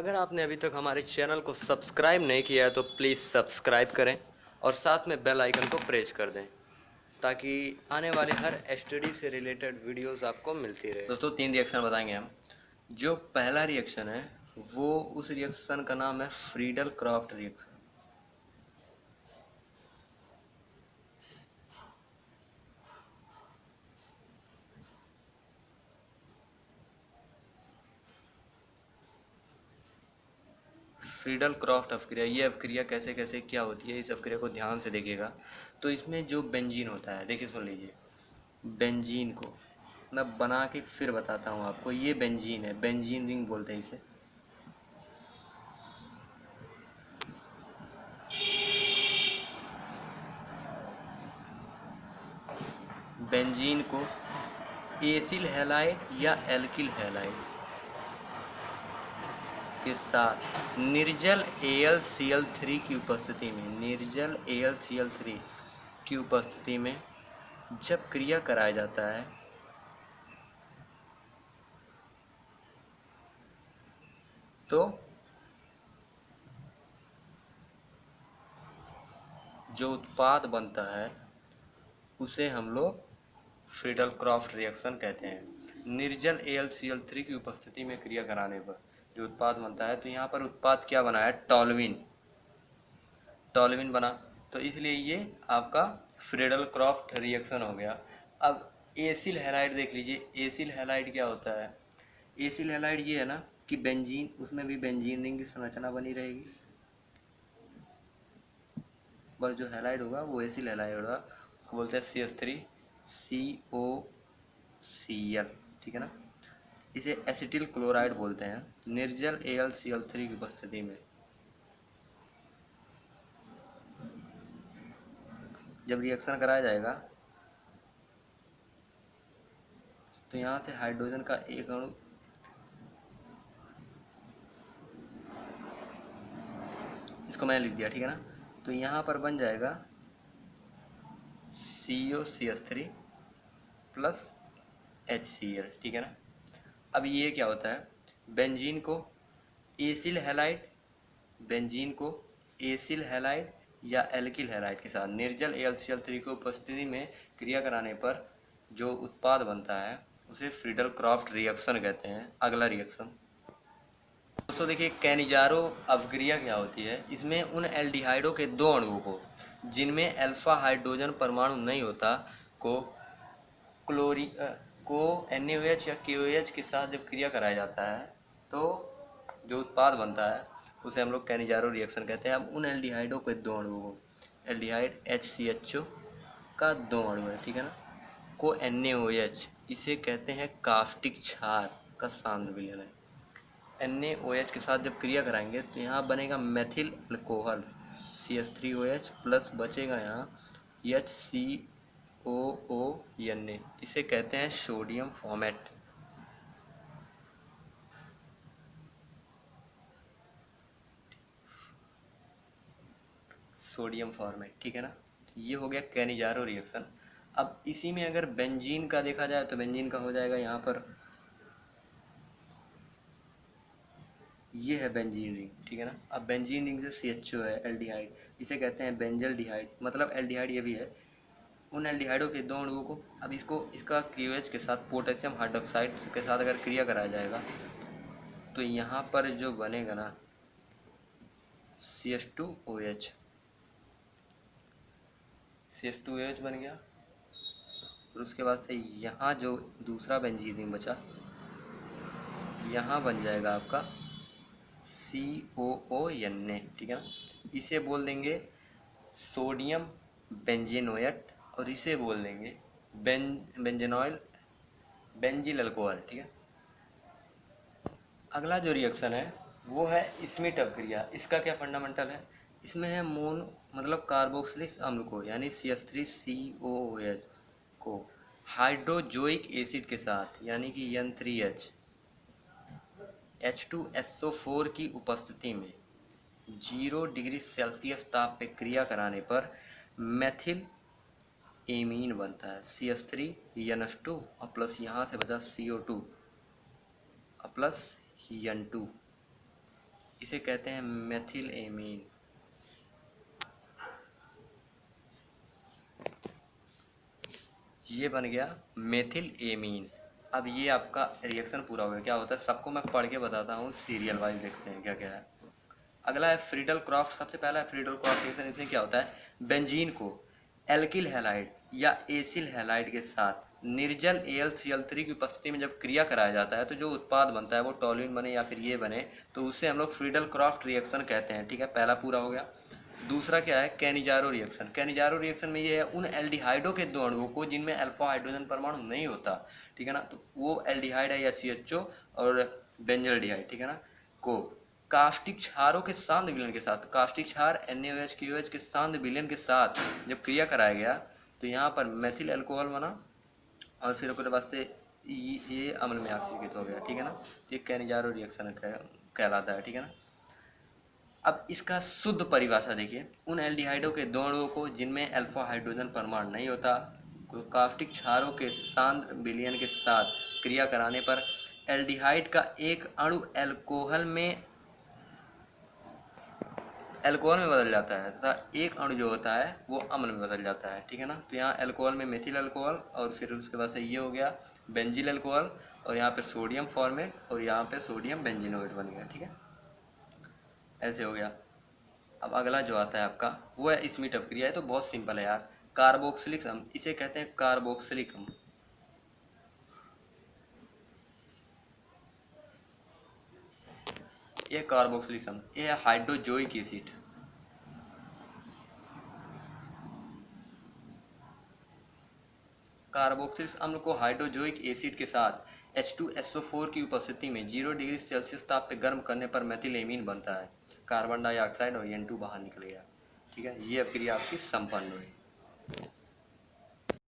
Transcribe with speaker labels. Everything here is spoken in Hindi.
Speaker 1: अगर आपने अभी तक हमारे चैनल को सब्सक्राइब नहीं किया है तो प्लीज़ सब्सक्राइब करें और साथ में बेल आइकन को प्रेस कर दें ताकि आने वाले हर स्टडी से रिलेटेड वीडियोस आपको मिलती रहे। दोस्तों 3 रिएक्शन बताएंगे हम। जो पहला रिएक्शन है वो उस रिएक्शन का नाम है Friedel Crafts reaction. Friedel Crafts अपक्रिया, ये अपक्रिया कैसे कैसे क्या होती है, इस अपक्रिया को ध्यान से देखिएगा। तो इसमें जो बेंजीन होता है, देखिए सुन लीजिए, बेंजीन को मैं बना के फिर बताता हूँ आपको। ये बेंजीन है, बेंजीन रिंग बोलते हैं इसे। बेंजीन को एसिल हैलाइड या एल्किल हैलाइड के साथ निर्जल AlCl3 की उपस्थिति में, निर्जल AlCl3 की उपस्थिति में जब क्रिया कराया जाता है तो जो उत्पाद बनता है उसे हम लोग फ्रीडल क्राफ्ट रिएक्शन कहते हैं। निर्जल AlCl3 की उपस्थिति में क्रिया कराने पर जो उत्पाद बनता है, तो यहाँ पर उत्पाद क्या बना है, टॉल्यूइन, टॉल्यूइन बना। तो इसलिए ये आपका फ्रीडल क्राफ्ट रिएक्शन हो गया। अब एसिल हैलाइड देख लीजिए, एसिल हैलाइड क्या होता है। एसिल हैलाइड ये है ना कि बेंजीन, उसमें भी बेंजीन रिंग की संरचना बनी रहेगी, बस जो हैलाइड होगा वो एसिल हैलाइड होगा, उसको बोलते हैं CH3COCl, ठीक है ना। इसे एसिटिल क्लोराइड बोलते हैं निर्जल AlCl3 की उपस्थिति में। जब रिएक्शन कराया जाएगा तो यहाँ से हाइड्रोजन का एक अणु इसको मैंने लिख दिया, ठीक है ना। तो यहाँ पर बन जाएगा COCH3 प्लस HCl, ठीक है ना। अब ये क्या होता है, बेंजीन को एसिल हैलाइड, बेंजीन को एसिल हैलाइड या एल्किल हैलाइड के साथ निर्जल AlCl3 की उपस्थिति में क्रिया कराने पर जो उत्पाद बनता है उसे फ्रीडल क्राफ्ट रिएक्शन कहते हैं। अगला रिएक्शन दोस्तों देखिए, कैनिजारो अपक्रिया क्या होती है। इसमें उन एल्डिहाइडों के दो अणुओं को जिनमें अल्फा हाइड्रोजन परमाणु नहीं होता को क्लोरी को NaOH या KOH के साथ जब क्रिया कराया जाता है तो जो उत्पाद बनता है उसे हम लोग कैनिजारो रिएक्शन कहते हैं। अब उन एल्डिहाइडों के दो अणुओं को, एल्डिहाइड HCHO का दो अणु है, ठीक है ना, को NaOH, इसे कहते हैं कास्टिक क्षार का सांद्र विलयन है। NaOH के साथ जब क्रिया कराएंगे तो यहाँ बनेगा मेथिल अल्कोहल CH3OH प्लस बचेगा यहाँ HCOONA, इसे कहते हैं सोडियम फॉर्मेट। सोडियम फॉर्मेट, ठीक है ना। ये हो गया कैनिजारो रिएक्शन। अब इसी में अगर बेंजीन का देखा जाए तो बेंजीन का हो जाएगा यहाँ पर, ये है बेंजीन रिंग, ठीक है ना। अब बेंजीन रिंग से CHO है एल्डिहाइड, इसे कहते हैं बेंजल डिहाइड, मतलब एल्डिहाइड ये भी है। उन एल्डिहाइडों के दो अणुओं को, अब इसको इसका KOH के साथ पोटेशियम हाइड्रोक्साइड के साथ अगर क्रिया कराया जाएगा तो यहाँ पर जो बनेगा ना CH2OH, CH2OH बन गया। और उसके बाद से यहाँ जो दूसरा बेंजीन रिंग बचा, यहाँ बन जाएगा आपका COONA, ठीक है ना। इसे बोल देंगे सोडियम बेंजीनोएट और इसे बोल देंगे बेंजेनॉइल बेंजिल अल्कोहल, ठीक है। अगला जो रिएक्शन है वो है स्मिट अपक्रिया। इसका क्या फंडामेंटल है, इसमें है मतलब कार्बोक्सिलिक अम्ल को यानी CH3COOH को हाइड्रोजोइक एसिड के साथ यानी कि N3H H2SO4 की उपस्थिति में 0 डिग्री सेल्सियस ताप पे क्रिया कराने पर मेथिल एमीन बनता है CH3NH2 और प्लस यहाँ से बचा CO2 और प्लस N2। इसे कहते हैं मेथिल एमीन। ये बन गया मेथिल एमीन। अब ये आपका रिएक्शन पूरा हो गया। क्या होता है सबको मैं पढ़ के बताता हूँ, सीरियल वाइज देखते हैं क्या क्या है। अगला है फ्रीडल क्रॉफ्ट। सबसे पहला है फ्रीडल क्रॉफ्ट रिएक्शन। इसमें क्या होता है, बेंजीन को एल्किल हैलाइड या एसिल हैलाइड के साथ निर्जल AlCl3 की उपस्थिति में जब क्रिया कराया जाता है तो जो उत्पाद बनता है वो टॉल्यूइन बने या फिर ये बने, तो उसे हम लोग फ्रीडल क्रॉफ्ट रिएक्शन कहते हैं। ठीक है, पहला पूरा हो गया। दूसरा क्या है, कैनिजारो रिएक्शन। कैनिजारो रिएक्शन में ये है उन एल्डिहाइडों के दो अणुओं को जिनमें अल्फा हाइड्रोजन परमाणु नहीं होता, ठीक है ना, तो वो एल्डिहाइड है या CHO और बेंजल्डिहाइड, ठीक है ना, को कास्टिक क्षारों के सांद्र विलयन के साथ, कास्टिक क्षार NaOH के सांद्र विलयन के साथ जब क्रिया कराया गया तो यहाँ पर मेथिल अल्कोहल बना और फिर उसके बाद से ये अम्ल में ऑक्सीकृत हो गया। ठीक है ना, ये कैनिजारो रिएक्शन कहलाता है। ठीक है ना, अब इसका शुद्ध परिभाषा देखिए, उन एल्डिहाइडों के दो अणुओं को जिनमें अल्फा हाइड्रोजन परमाणु नहीं होता को कास्टिक क्षारों के सांद्र विलयन के साथ क्रिया कराने पर एल्डिहाइड का एक अणु अल्कोहल में बदल जाता है तथा एक अणु जो होता है वो अम्ल में बदल जाता है। ठीक है ना, तो यहाँ अल्कोहल में मेथिल अल्कोहल और फिर उसके बाद से ये हो गया बेंजिल अल्कोहल और यहाँ पे सोडियम फॉर्मेट और यहाँ पे सोडियम बेंजीनोएट बन गया। ठीक है, ऐसे हो गया। अब अगला जो आता है आपका वो है स्मीट अपक्रिया। है तो बहुत सिंपल है यार, कार्बोक्सिलिक अम्ल, इसे कहते हैं कार्बोक्सिलिक अम्ल। ये कार्बोक्सिलिक अम्ल, ये है हाइड्रोजोइक एसिड। कार्बोक्सिलिक अम्ल को हाइड्रोजोइक एसिड के साथ H2SO4 की उपस्थिति में 0 डिग्री सेल्सियस ताप पे गर्म करने पर मेथिल एमीन बनता है। कार्बन डाइऑक्साइड और N2 बाहर निकल गया। ठीक है, ये अपक्रिया आपकी संपन्न हुई।